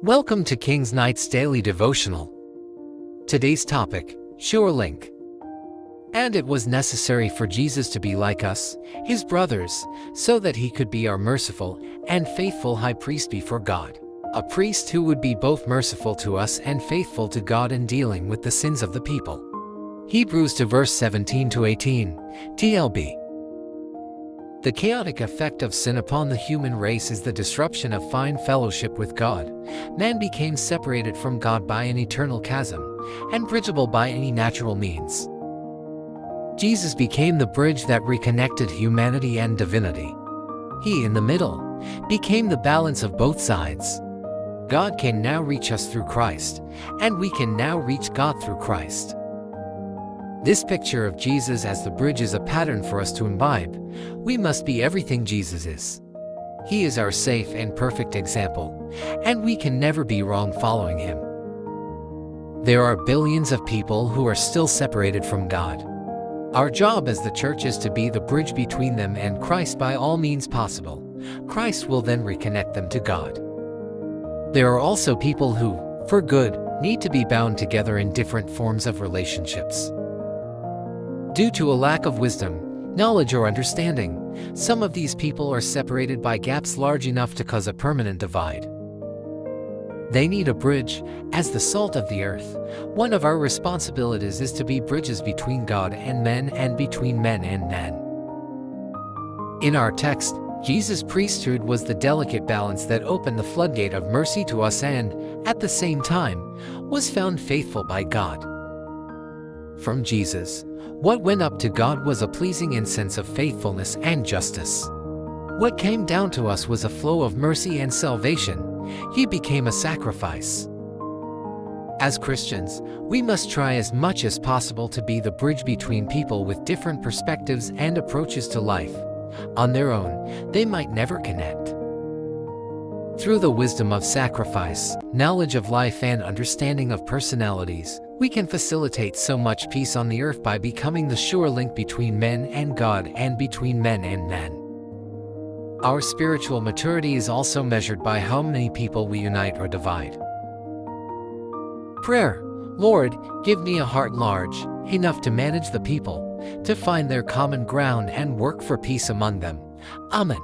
Welcome to King's Knight's Daily Devotional. Today's topic, Sure Link. And it was necessary for Jesus to be like us, his brothers, so that he could be our merciful and faithful high priest before God. A priest who would be both merciful to us and faithful to God in dealing with the sins of the people. Hebrews 2 verse 17-18, TLB. The chaotic effect of sin upon the human race is the disruption of fine fellowship with God. Man became separated from God by an eternal chasm, and bridgeable by any natural means. Jesus became the bridge that reconnected humanity and divinity. He, in the middle, became the balance of both sides. God can now reach us through Christ, and we can now reach God through Christ. This picture of Jesus as the bridge is a pattern for us to imbibe. We must be everything Jesus is. He is our safe and perfect example, and we can never be wrong following him. There are billions of people who are still separated from God. Our job as the church is to be the bridge between them and Christ by all means possible. Christ will then reconnect them to God. There are also people who, for good, need to be bound together in different forms of relationships. Due to a lack of wisdom, knowledge or understanding, some of these people are separated by gaps large enough to cause a permanent divide. They need a bridge. As the salt of the earth, one of our responsibilities is to be bridges between God and men and between men and men. In our text, Jesus' priesthood was the delicate balance that opened the floodgate of mercy to us and, at the same time, was found faithful by God. From Jesus, what went up to God was a pleasing incense of faithfulness and justice. What came down to us was a flow of mercy and salvation. He became a sacrifice. As Christians, we must try as much as possible to be the bridge between people with different perspectives and approaches to life. On their own, they might never connect. Through the wisdom of sacrifice, knowledge of life and understanding of personalities, we can facilitate so much peace on the earth by becoming the sure link between men and God and between men and men. Our spiritual maturity is also measured by how many people we unite or divide. Prayer. Lord, give me a heart large enough to manage the people, to find their common ground and work for peace among them. Amen.